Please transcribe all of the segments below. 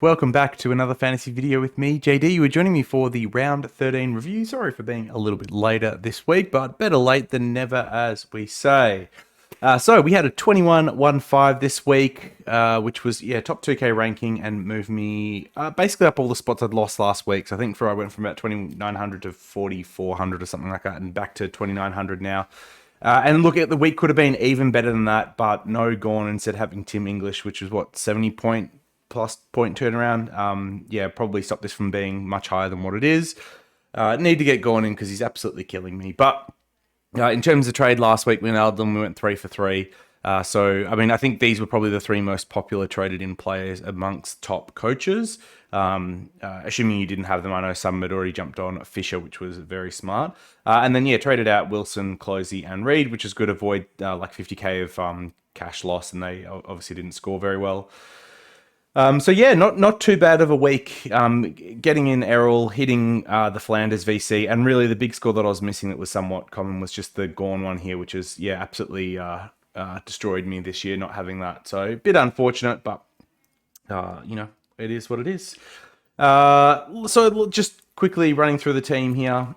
Welcome back to another fantasy video with me, JD. You were joining me for the round 13 review. Sorry for being a little bit later this week, but better late than never, as we say. So we had a 21-1-5 this week, which was, top 2K ranking and moved me basically up all the spots I'd lost last week. So I think I went from about 2,900 to 4,400 or something like that, and back to 2,900 now. And look, the week could have been even better than that, but no Gorn, instead having Tim English, which was what, 70 plus point turnaround. Probably stop this from being much higher than what it is. Need to get Gorn in because he's absolutely killing me. But in terms of trade last week, we nailed them. We went 3 for 3. I think these were probably the 3 most popular traded in players amongst top coaches. Assuming you didn't have them, I know some had already jumped on Fisher, which was very smart. Traded out Wilson, Closey, and Reed, which is good. Avoid like 50k of cash loss, and they obviously didn't score very well. Not too bad of a week. Getting in Errol, hitting the Flanders VC, and really the big score that I was missing that was somewhat common was just the Gorn one here, which is absolutely destroyed me this year not having that. So a bit unfortunate, but it is what it is. So just quickly running through the team here.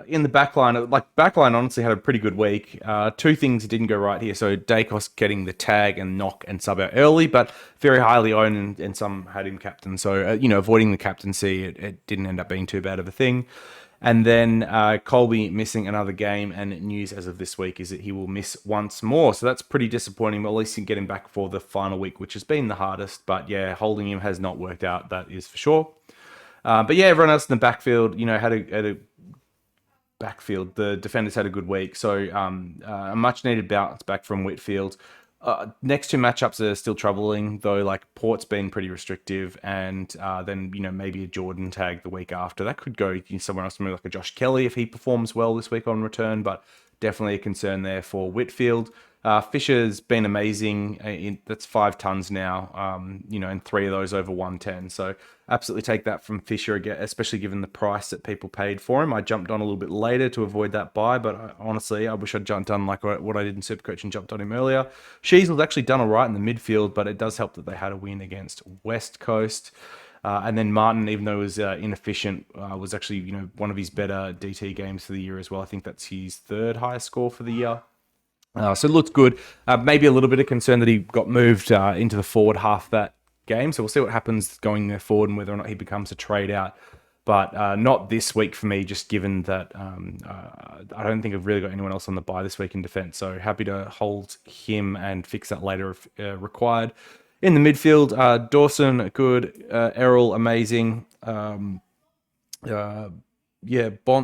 In the backline honestly had a pretty good week. 2 things didn't go right here. So Dacos getting the tag and knock and sub out early, but very highly owned, and some had him captain. So, avoiding the captaincy, it didn't end up being too bad of a thing. And then Colby missing another game, and news as of this week is that he will miss once more. So that's pretty disappointing, but at least you can get him back for the final week, which has been the hardest. But holding him has not worked out, that is for sure. Everyone else in the backfield, had a backfield. The defenders had a good week, so a much needed bounce back from Whitfield. Next 2 matchups are still troubling though. Like Port's been pretty restrictive, and then maybe a Jordan tag the week after. That could go somewhere else, maybe like a Josh Kelly if he performs well this week on return, but definitely a concern there for Whitfield. Fisher's been amazing. That's 5 tons now, and 3 of those over 110. So absolutely take that from Fisher, again, especially given the price that people paid for him. I jumped on a little bit later to avoid that buy, but honestly, I wish I'd done like what I did in Supercoach and jumped on him earlier. Sheasel actually done all right in the midfield, but it does help that they had a win against West Coast. And then Martin, even though he was inefficient, was actually one of his better DT games for the year as well. I think that's his 3rd highest score for the year. So it looked good. Maybe a little bit of concern that he got moved into the forward half that game. So we'll see what happens going there forward and whether or not he becomes a trade out. But not this week for me, just given that I don't think I've really got anyone else on the buy this week in defense. So happy to hold him and fix that later if required. In the midfield, Dawson, good. Errol, amazing. Bont,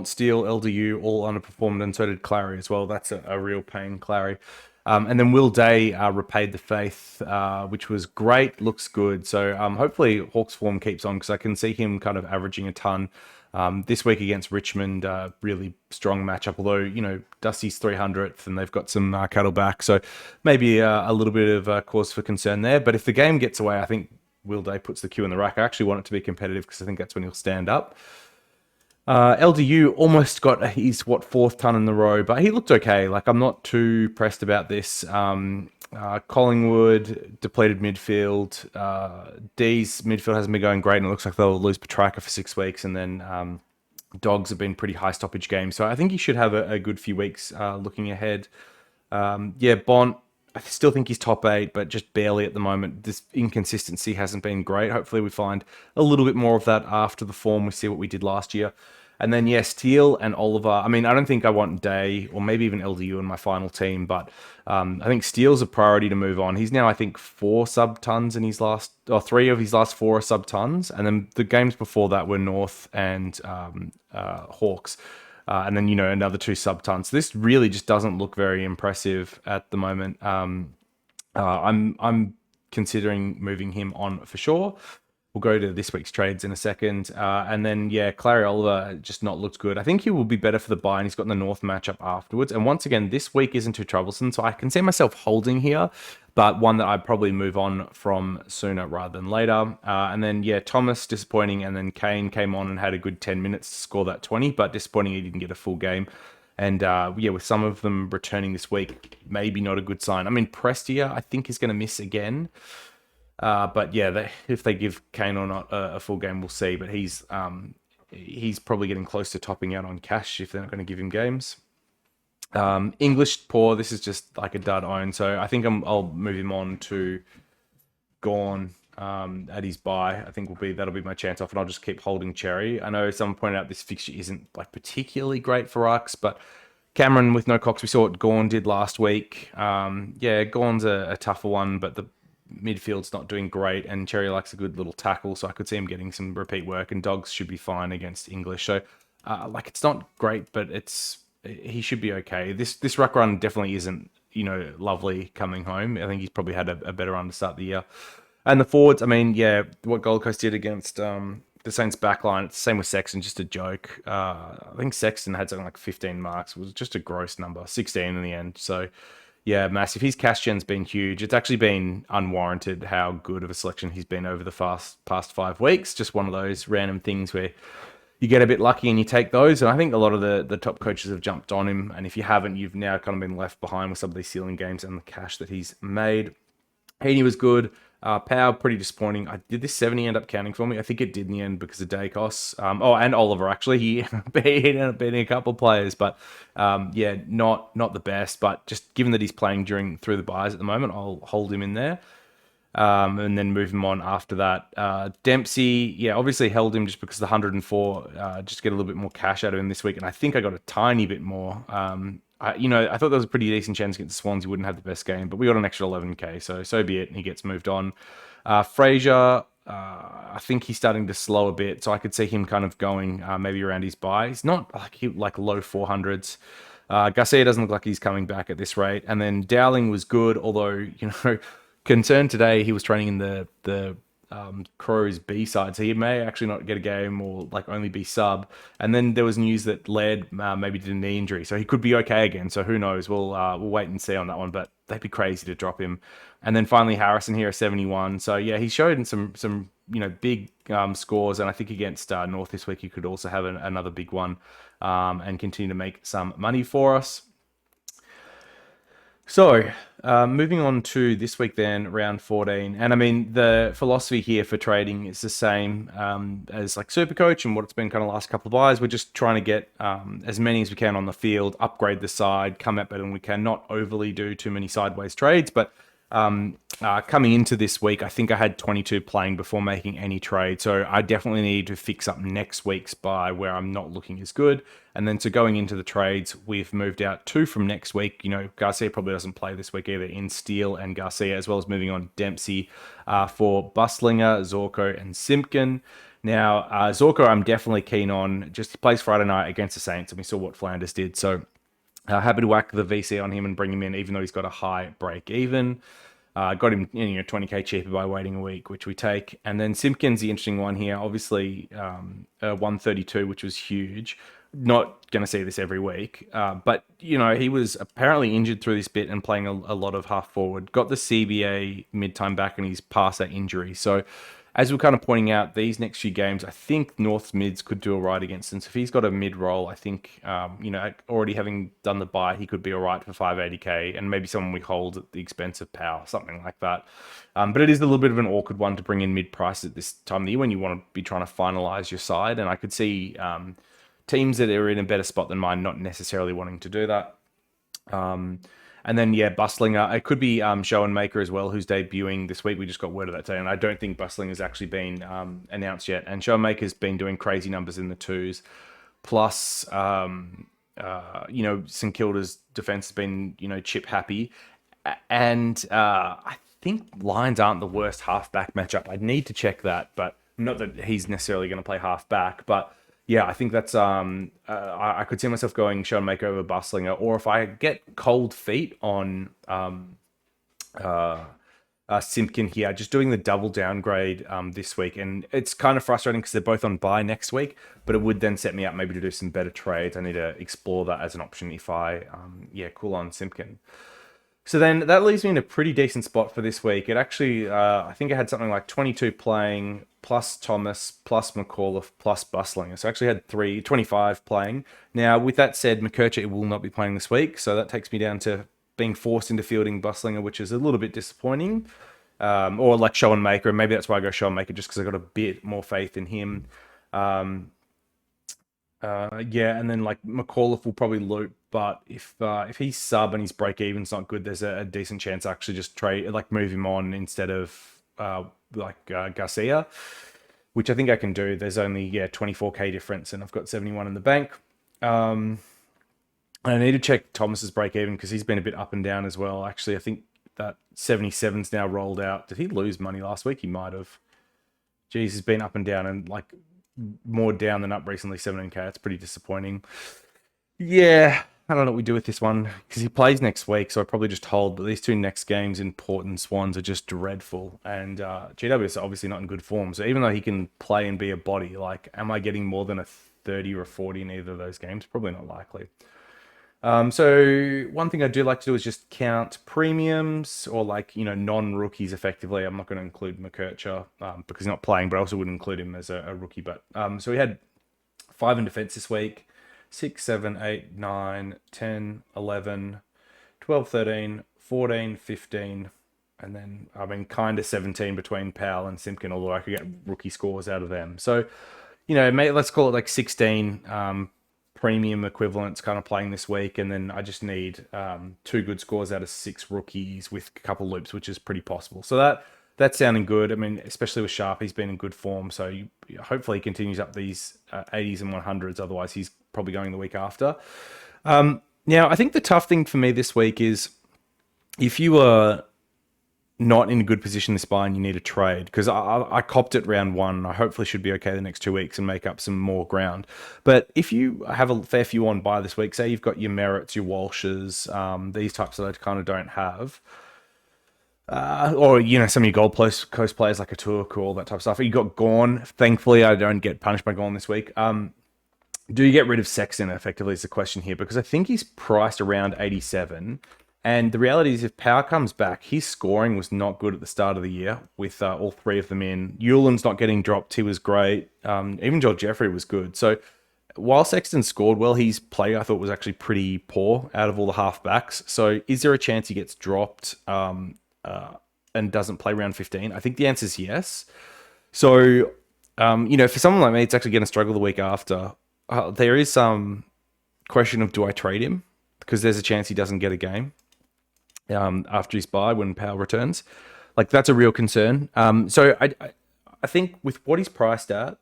Steele, LDU all underperformed, and so did Clary as well. That's a real pain, Clary. And then Will Day repaid the faith, which was great. Looks good. So hopefully Hawks form keeps on, because I can see him kind of averaging a ton. This week against Richmond, really strong matchup, although, Dusty's 300th and they've got some cattle back. So maybe a little bit of cause for concern there. But if the game gets away, I think Will Day puts the Q in the rack. I actually want it to be competitive because I think that's when he'll stand up. LDU almost got his 4th ton in the row, but he looked okay. Like, I'm not too pressed about this. Collingwood, depleted midfield. D's midfield hasn't been going great, and it looks like they'll lose Petrarca for 6 weeks, and then Dogs have been pretty high stoppage games. So I think he should have a good few weeks looking ahead. Bont, I still think he's top 8, but just barely at the moment. This inconsistency hasn't been great. Hopefully we find a little bit more of that after the form. We see what we did last year. And then, Steele and Oliver. I mean, I don't think I want Day or maybe even LDU in my final team, but I think Steele's a priority to move on. He's now, I think, 4 sub-tons in his last, or 3 of his last 4 are sub-tons. And then the games before that were North and Hawks. And then, another 2 sub-tons. So this really just doesn't look very impressive at the moment. I'm considering moving him on for sure. We'll go to this week's trades in a second. And then, Clary Oliver just not looked good. I think he will be better for the buy, and he's got the North matchup afterwards. And once again, this week isn't too troublesome, so I can see myself holding here, but one that I'd probably move on from sooner rather than later. And then, Thomas, disappointing. And then Kane came on and had a good 10 minutes to score that 20, but disappointing he didn't get a full game. And with some of them returning this week, maybe not a good sign. I mean, Prestia, I think, is going to miss again. But yeah, if they give Kane or not a full game, we'll see. But he's probably getting close to topping out on cash if they're not going to give him games. English poor. This is just like a dud own. So I think I'll move him on to Gorn at his bye. I think that'll be my chance off, and I'll just keep holding Cherry. I know someone pointed out this fixture isn't like particularly great for Rucks, but Cameron with no Cox, we saw what Gorn did last week. Yeah, Gorn's a tougher one, but the midfield's not doing great, and Cherry likes a good little tackle, so I could see him getting some repeat work, and Dogs should be fine against English. So, like, it's not great, but he should be okay. This ruck run definitely isn't, lovely coming home. I think he's probably had a better run to start the year. And the forwards, I mean, yeah, what Gold Coast did against the Saints backline, it's the same with Sexton, just a joke. I think Sexton had something like 15 marks. It was just a gross number, 16 in the end. So, yeah, massive. His cash gen's been huge. It's actually been unwarranted how good of a selection he's been over the past 5 weeks. Just one of those random things where you get a bit lucky and you take those. And I think a lot of the top coaches have jumped on him. And if you haven't, you've now kind of been left behind with some of these ceiling games and the cash that he's made. Heaney was good. Power, pretty disappointing. Did this 70 end up counting for me? I think it did in the end because of Dacos. And Oliver, actually. He ended up beating a couple of players. But, yeah, not the best. But just given that he's playing through the buys at the moment, I'll hold him in there. And then move him on after that. Dempsey, yeah, obviously held him just because the 104, just get a little bit more cash out of him this week. And I think I got a tiny bit more. I thought there was a pretty decent chance against the Swans he wouldn't have the best game, but we got an extra 11k, so be it, and he gets moved on. Fraser, I think he's starting to slow a bit, so I could see him kind of going maybe around his buy. He's not like low 400s. Garcia doesn't look like he's coming back at this rate, and then Dowling was good, although concerned today he was training in the Crows B side, so he may actually not get a game or like only be sub. And then there was news that Laird maybe did a knee injury, so he could be okay again. So who knows? We'll wait and see on that one, but they'd be crazy to drop him. And then finally Harrison here, 71. So yeah, he showed in some big scores, and I think against North this week he could also have another big one and continue to make some money for us. So, moving on to this week then, round 14. And I mean, the philosophy here for trading is the same as like Supercoach and what it's been kind of last couple of buys. We're just trying to get as many as we can on the field, upgrade the side, come out better than we can, not overly do too many sideways trades, but coming into this week, I think I had 22 playing before making any trade. So I definitely need to fix up next week's buy where I'm not looking as good. And then so going into the trades, we've moved out 2 from next week. Garcia probably doesn't play this week either, in Steele and Garcia, as well as moving on Dempsey for Bustlinger, Zorko, and Simpkin. Now, Zorko, I'm definitely keen on. Just he plays Friday night against the Saints, and we saw what Flanders did. So happy to whack the VC on him and bring him in, even though he's got a high break even. Got him 20k cheaper by waiting a week, which we take. And then Simpkins, the interesting one here, obviously 132, which was huge. Not going to see this every week, but he was apparently injured through this bit and playing a lot of half forward. Got the CBA mid-time back and he's past that injury. So as we're kind of pointing out, these next few games, I think North's mids could do all right against him. So if he's got a mid roll, I think, already having done the buy, he could be all right for 580k and maybe someone we hold at the expense of Power, something like that. But it is a little bit of an awkward one to bring in mid price at this time of the year when you want to be trying to finalize your side. And I could see teams that are in a better spot than mine not necessarily wanting to do that. And then, yeah, Bustlinger. It could be Schoenmaker as well, who's debuting this week. We just got word of that today, and I don't think Bustlinger's actually been announced yet. And Schoenmaker's been doing crazy numbers in the 2s. Plus, St Kilda's defense has been, chip happy. And I think Lions aren't the worst halfback matchup. I'd need to check that, but not that he's necessarily going to play halfback. But yeah, I think that's I could see myself going Schoenmaker over Bustlinger, or if I get cold feet on Simpkin here, just doing the double downgrade this week. And it's kind of frustrating because they're both on bye next week, but it would then set me up maybe to do some better trades. I need to explore that as an option if I cool on Simpkin. So then that leaves me in a pretty decent spot for this week. It actually, I think I had something like 22 playing, plus Thomas, plus McAuliffe, plus Bustlinger. So I actually had 25 playing. Now, with that said, McKercher will not be playing this week. So that takes me down to being forced into fielding Bustlinger, which is a little bit disappointing. or like Sean Maker. And maybe that's why I go Sean Maker, just because I got a bit more faith in him. Um, yeah, and then like McAuliffe will probably loop, but if he's sub and his break even's not good, there's a decent chance I actually just trade like move him on instead of Garcia, which I think I can do. There's only 24k difference, and I've got 71 in the bank. And I need to check Thomas's break even because he's been a bit up and down as well. Actually, I think that 77's now rolled out. Did he lose money last week? He might have. Jeez, he's been up and down and like more down than up recently. 17k. That's pretty disappointing. Yeah, I don't know what we do with this one because he plays next week, so I probably just hold. But these two next games in Port and Swans are just dreadful, and GW is obviously not in good form. So even though he can play and be a body, like, am I getting more than a 30 or a 40 in either of those games? Probably not likely. So one thing I do like to do is just count premiums or like, non-rookies effectively. I'm not going to include McKercher because he's not playing, but I also wouldn't include him as a rookie. But so we had 5 in defense this week, 6, 7, 8, 9, 10, 11, 12, 13, 14, 15, and then, kind of 17 between Powell and Simpkin, although I could get rookie scores out of them. So, let's call it like 16 premium equivalents kind of playing this week, and then I just need 2 good scores out of 6 rookies with a couple loops, which is pretty possible. So that's sounding good. Especially with Sharp, he's been in good form, so hopefully he continues up these 80s and 100s. Otherwise, he's probably going the week after. Now, I think the tough thing for me this week is if you are not in a good position this buy and you need a trade, because I copped it round 1. I hopefully should be okay the next 2 weeks and make up some more ground. But if you have a fair few on buy this week, say you've got your Merritts, your Walshes, these types that I kind of don't have, or some of your Gold Coast players like a Turk or all that type of stuff. You got Gorn. Thankfully, I don't get punished by Gorn this week. Do you get rid of Sexton effectively is the question here, because I think he's priced around 87. And the reality is, if Power comes back, his scoring was not good at the start of the year with all 3 of them in. Euland's not getting dropped. He was great. Even Joel Jeffrey was good. So while Sexton scored well, his play I thought was actually pretty poor out of all the halfbacks. So is there a chance he gets dropped and doesn't play round 15? I think the answer is yes. So, for someone like me, it's actually going to struggle the week after. There is some question of, do I trade him? Because there's a chance he doesn't get a game after his bye when Powell returns. Like, that's a real concern. So I think with what he's priced at,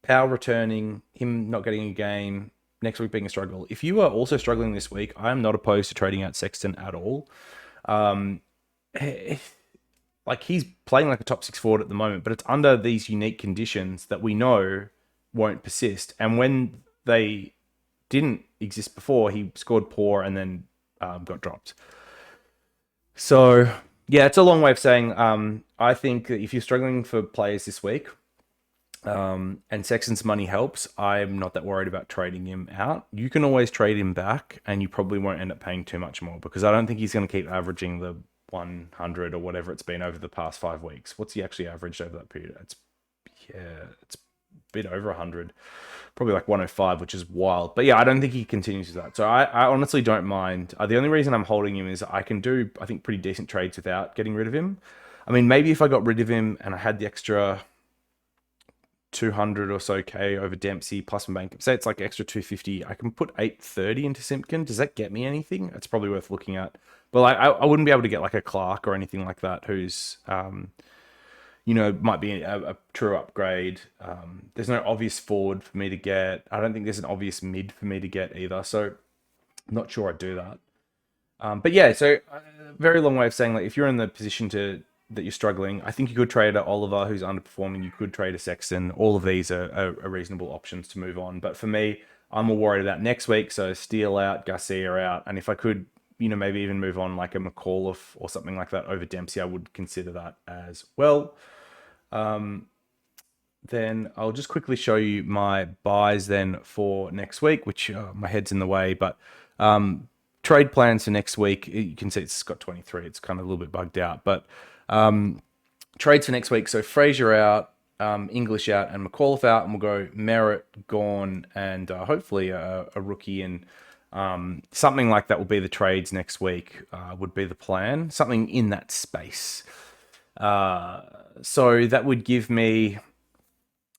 Powell returning, him not getting a game, next week being a struggle. If you are also struggling this week, I am not opposed to trading out Sexton at all. Like, he's playing like a top 6 forward at the moment, but it's under these unique conditions that we know won't persist. And when they didn't exist before, he scored poor and then got dropped. So, yeah, it's a long way of saying I think that if you're struggling for players this week and Sexton's money helps, I'm not that worried about trading him out. You can always trade him back and you probably won't end up paying too much more, because I don't think he's going to keep averaging the 100 or whatever it's been over the past 5 weeks. What's he actually averaged over that period? It's a bit over 100. Probably like 105, which is wild. But yeah, I don't think he continues with that. So I honestly don't mind. The only reason I'm holding him is I can do, I think, pretty decent trades without getting rid of him. Maybe if I got rid of him and I had the extra 200 or so K over Dempsey plus my bank, say it's like extra 250, I can put 830 into Simpkin. Does that get me anything? It's probably worth looking at. But like, I wouldn't be able to get like a Clark or anything like that who's might be a true upgrade. There's no obvious forward for me to get. I don't think there's an obvious mid for me to get either. So I'm not sure I'd do that. But yeah, so very long way of saying, like, if you're in the position that you're struggling, I think you could trade a Oliver who's underperforming. You could trade a Sexton. All of these are reasonable options to move on. But for me, I'm more worried about next week. So Steele out, Garcia out. And if I could, maybe even move on like a McAuliffe or something like that over Dempsey, I would consider that as well. Then I'll just quickly show you my buys then for next week, which my head's in the way, but trade plans for next week, you can see it's got 23. It's kind of a little bit bugged out, but trades for next week. So Fraser out, English out, and McAuliffe out, and we'll go Merritt, Gorn, and hopefully a rookie, and something like that will be the trades next week, would be the plan. Something in that space. Uh, so that would give me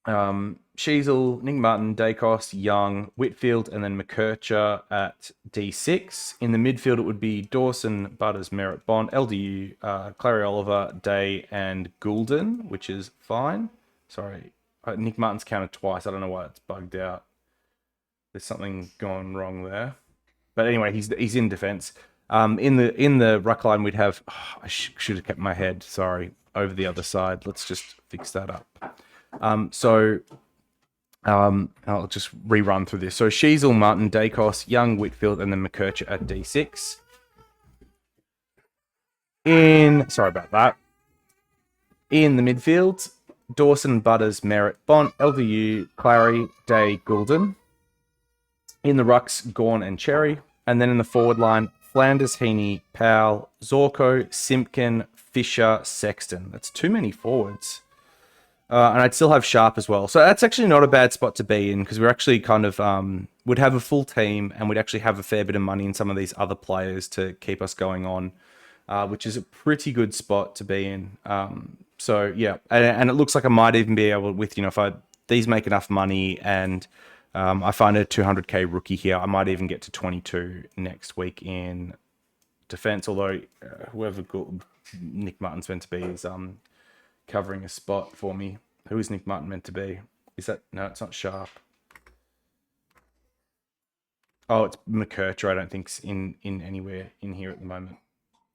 Sheasel, Nick Martin, Dacos, Young, Whitfield, and then McKercher at D6. In the midfield, it would be Dawson, Butters, Merritt, Bond, LDU, Clary Oliver, Day, and Gulden, which is fine. Sorry, Nick Martin's counted twice. I don't know why it's bugged out. There's something gone wrong there. But anyway, he's in defence. In the ruck line, we'd have. I should have kept my head. Sorry, over the other side. Let's just fix that up. I'll just rerun through this. So Sheasel, Martin, Dacos, Young, Whitfield, and then McKercher at D6. Sorry about that. In the midfield, Dawson, Butters, Merritt, Bont, LVU, Clary, Day, Gulden. In the rucks, Gorn and Cherry. And then in the forward line, Flanders, Heaney, Powell, Zorko, Simpkin, Fisher, Sexton. That's too many forwards. And I'd still have Sharp as well. So that's actually not a bad spot to be in because we're actually kind of would have a full team and we'd actually have a fair bit of money in some of these other players to keep us going on, which is a pretty good spot to be in. So yeah, and it looks like I might even be able with, if these make enough money and I find a 200k rookie here, I might even get to 22 next week in defense. Although whoever Nick Martin's meant to be is covering a spot for me. Who is Nick Martin meant to be? Is that... No, it's not Sharp. Oh, it's McKercher. I don't think's in anywhere in here at the moment.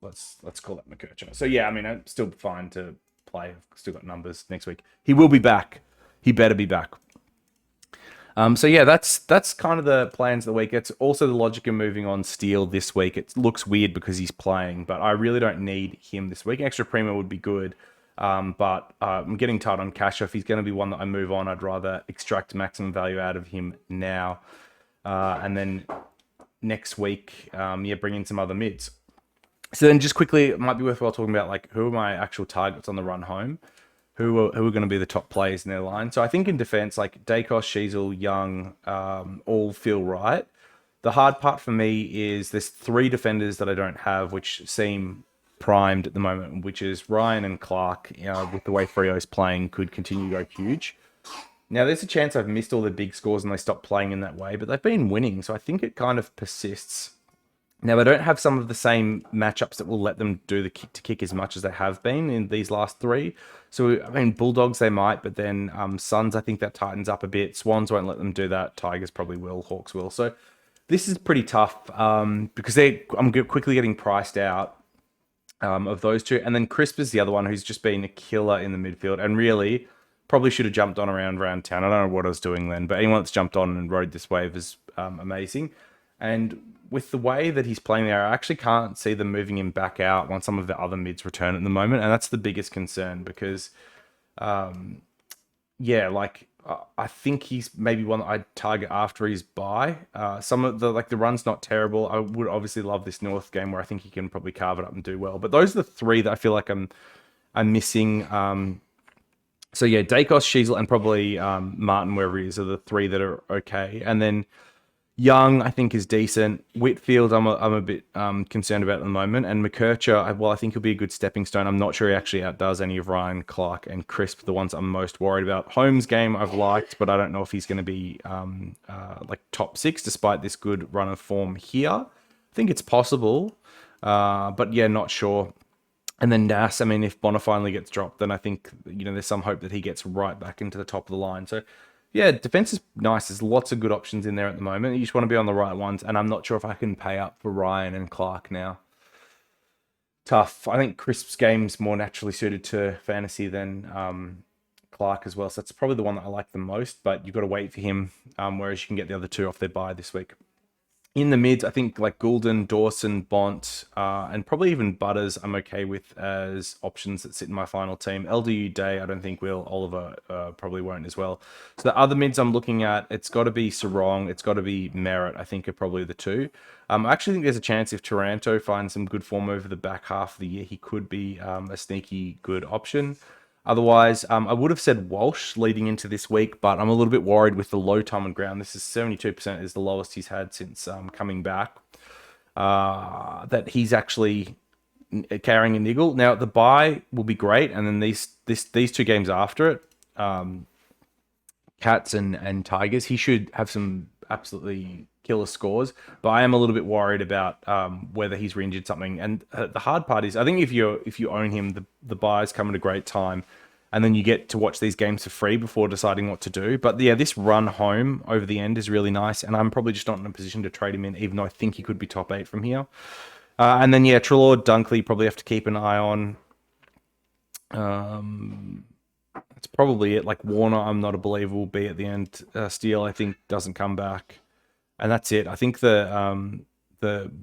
Let's call that McKercher. So yeah, I mean, I'm still fine to play. I've still got numbers next week. He will be back. He better be back. So yeah, that's kind of the plans of the week. It's also the logic of moving on Steele this week. It looks weird because he's playing, but I really don't need him this week. Extra premium would be good. But I'm getting tight on cash. So if he's going to be one that I move on, I'd rather extract maximum value out of him now. And then next week, bring in some other mids. So then just quickly, it might be worthwhile talking about like who are my actual targets on the run home, who are going to be the top players in their line. So I think in defense, like Dacos, Sheasel, Young, all feel right. The hard part for me is there's 3 defenders that I don't have, which seem primed at the moment, which is Ryan and Clark, with the way Freo's playing, could continue to go huge. Now, there's a chance I've missed all the big scores and they stop playing in that way, but they've been winning, so I think it kind of persists. Now, I don't have some of the same matchups that will let them do the kick-to-kick as much as they have been in these last 3. So, I mean, Bulldogs, they might, but then Suns, I think that tightens up a bit. Swans won't let them do that. Tigers probably will. Hawks will. So, this is pretty tough because I'm quickly getting priced out of those two. And then Crisp is the other one who's just been a killer in the midfield and really probably should have jumped on around round 10. I don't know what I was doing then, but anyone that's jumped on and rode this wave is amazing. And with the way that he's playing there, I actually can't see them moving him back out once some of the other mids return at the moment. And that's the biggest concern because, I think he's maybe one that I'd target after his bye. Some of the run's not terrible. I would obviously love this North game where I think he can probably carve it up and do well. But those are the 3 that I feel like I'm missing. So yeah, Dacos, Sheasel, and probably Martin, wherever he is, are the 3 that are okay. And then Young, I think, is decent. Whitfield, I'm a bit concerned about at the moment. And McKercher, I think he'll be a good stepping stone. I'm not sure he actually outdoes any of Ryan, Clark, and Crisp, the ones I'm most worried about. Holmes' game I've liked, but I don't know if he's going to be top 6 despite this good run of form here. I think it's possible, but yeah, not sure. And then Nass, I mean, if Bonner finally gets dropped, then I think there's some hope that he gets right back into the top of the line. So yeah, defense is nice. There's lots of good options in there at the moment. You just want to be on the right ones. And I'm not sure if I can pay up for Ryan and Clark now. Tough. I think Crisp's game's more naturally suited to fantasy than Clark as well. So that's probably the one that I like the most. But you've got to wait for him, whereas you can get the other 2 off their bye this week. In the mids, I think like Gulden, Dawson, Bont, and probably even Butters I'm okay with as options that sit in my final team. LDU Day, I don't think will. Oliver probably won't as well. So the other mids I'm looking at, it's got to be Sarong, it's got to be Merritt, I think are probably the 2. I actually think there's a chance if Taranto finds some good form over the back half of the year, he could be a sneaky good option. Otherwise, I would have said Walsh leading into this week, but I'm a little bit worried with the low time on ground. This is 72% is the lowest he's had since coming back. That he's actually carrying a niggle. Now the bye will be great, and then these 2 games after it, Cats and Tigers, he should have some absolutely killer scores. But I am a little bit worried about whether he's re-injured something. And the hard part is, I think if you own him, the buys come at a great time, and then you get to watch these games for free before deciding what to do. But yeah, this run home over the end is really nice, and I'm probably just not in a position to trade him in, even though I think he could be top 8 from here. And then yeah, Trelaw, Dunkley probably have to keep an eye on. That's probably it. Like Warner, I'm not a believer will be at the end. Steele, I think, doesn't come back, and that's it. I think the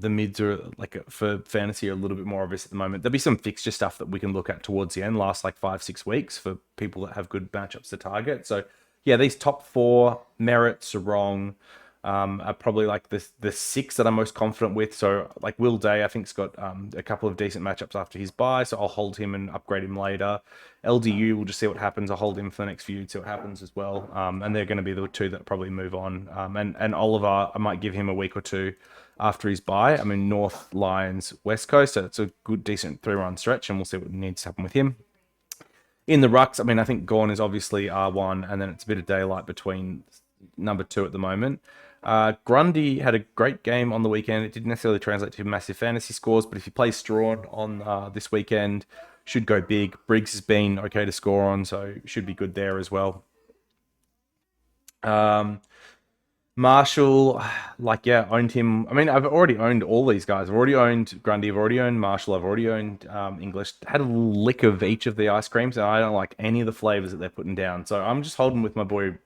mids are like for fantasy are a little bit more obvious at the moment. There'll be some fixture stuff that we can look at towards the end, last like 5-6 weeks for people that have good matchups to target. So yeah, these top 4 merits are wrong. Are probably like the 6 that I'm most confident with. So like Will Day, I think's got a couple of decent matchups after his bye, so I'll hold him and upgrade him later. LDU, we'll just see what happens. I'll hold him for the next few, see what happens as well. And they're going to be the 2 that probably move on. And Oliver, I might give him a week or 2 after his bye. I mean, North Lions, West Coast, so it's a good, decent 3-run stretch, and we'll see what needs to happen with him. In the rucks, I mean, I think Gorn is obviously R1, and then it's a bit of daylight between number 2 at the moment. Grundy had a great game on the weekend. It didn't necessarily translate to massive fantasy scores, but if you play Strawn on this weekend, should go big. Briggs has been okay to score on, so should be good there as well. Marshall, like, yeah, owned him. I mean, I've already owned all these guys. I've already owned Grundy. I've already owned Marshall. I've already owned English. Had a lick of each of the ice creams, and I don't like any of the flavors that they're putting down. So I'm just holding with my boy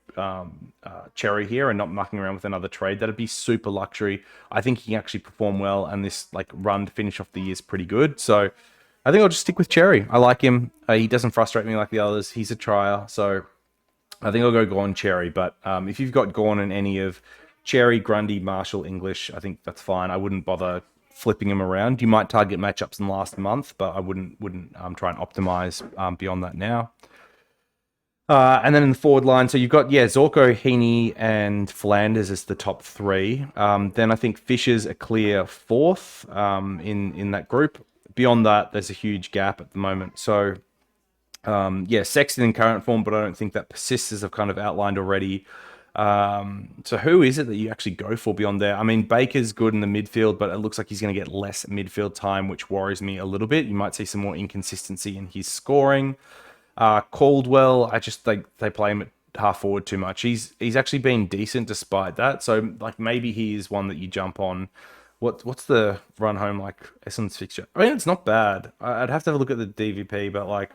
Cherry here and not mucking around with another trade. That'd be super luxury. I think he can actually perform well, and this like run to finish off the year is pretty good. So I think I'll just stick with Cherry. I like him. He doesn't frustrate me like the others. He's a trier, so I think I'll go Gorn Cherry. But if you've got Gorn in any of Cherry, Grundy, Marshall, English, I think that's fine. I wouldn't bother flipping him around. You might target matchups in the last month, but I wouldn't try and optimize beyond that now. And then in the forward line, so you've got, yeah, Zorko, Heaney, and Flanders as the top 3. Then I think Fisher's a clear 4th in that group. Beyond that, there's a huge gap at the moment. So, yeah, Sexton in current form, but I don't think that persists, as I've kind of outlined already. So who is it that you actually go for beyond there? I mean, Baker's good in the midfield, but it looks like he's going to get less midfield time, which worries me a little bit. You might see some more inconsistency in his scoring. Caldwell, I just think they play him at half forward too much. He's actually been decent despite that. So like maybe he is one that you jump on. What's the run home like Essendon's fixture? I mean, it's not bad. I'd have to have a look at the DVP, but like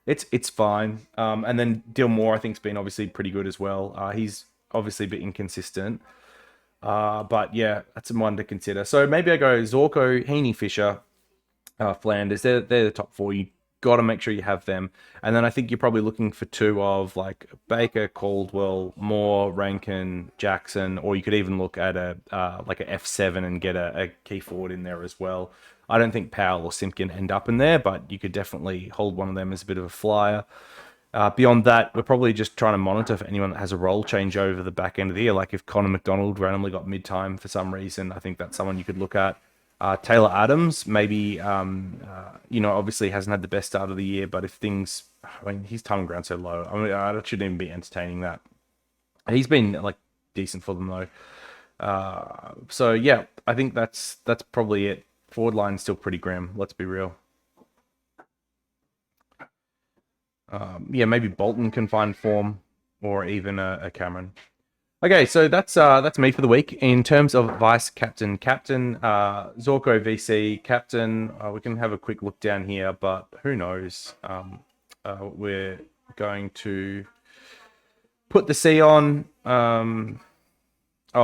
it's fine. And then Dilmore, I think, has been obviously pretty good as well. He's obviously a bit inconsistent. But yeah, that's one to consider. So maybe I go Zorko, Heaney, Fisher, Flanders. They're the top 4. You got to make sure you have them. And then I think you're probably looking for 2 of like Baker, Caldwell, Moore, Rankin, Jackson, or you could even look at a like a F7 and get a key forward in there as well. I don't think Powell or Simpkin end up in there, but you could definitely hold one of them as a bit of a flyer. Beyond that, we're probably just trying to monitor for anyone that has a role change over the back end of the year. Like if Connor McDonald randomly got mid-time for some reason, I think that's someone you could look at. Taylor Adams, maybe, obviously hasn't had the best start of the year, but if things, I mean, his time on ground so low. I mean, I shouldn't even be entertaining that. He's been like decent for them though. So yeah, I think that's probably it. Forward line's still pretty grim. Let's be real. Yeah, maybe Bolton can find form, or even a Cameron. Okay, so that's me for the week. In terms of vice captain, Zorko VC captain. We can have a quick look down here, but who knows? We're going to put the C on.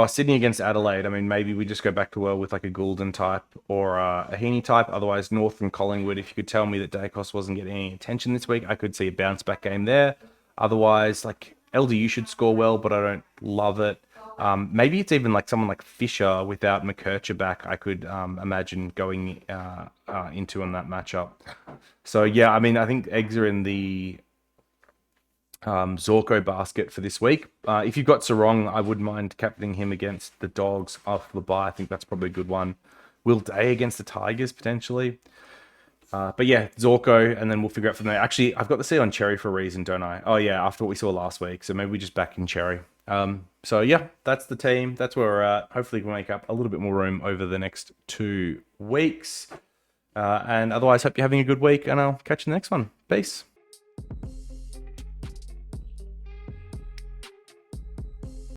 Sydney against Adelaide. I mean, maybe we just go back to well with like a Gulden type or a Heaney type. Otherwise, North and Collingwood. If you could tell me that Dacos wasn't getting any attention this week, I could see a bounce back game there. Otherwise, like LDU should score well, but I don't love it. Maybe it's even like someone like Fisher without McKercher back. I could imagine going into on that matchup. So yeah, I mean, I think eggs are in the Zorko basket for this week. If you've got Sarong, I wouldn't mind captaining him against the Dogs off the bye. I think that's probably a good one. Will Day against the Tigers potentially. But yeah, Zorko, and then we'll figure out from there. Actually, I've got the seat on Cherry for a reason, don't I? Oh yeah, after what we saw last week. So maybe we just back in Cherry. So yeah, that's the team. That's where we're at. Hopefully, we can make up a little bit more room over the next 2 weeks. And otherwise, hope you're having a good week, and I'll catch you in the next one. Peace.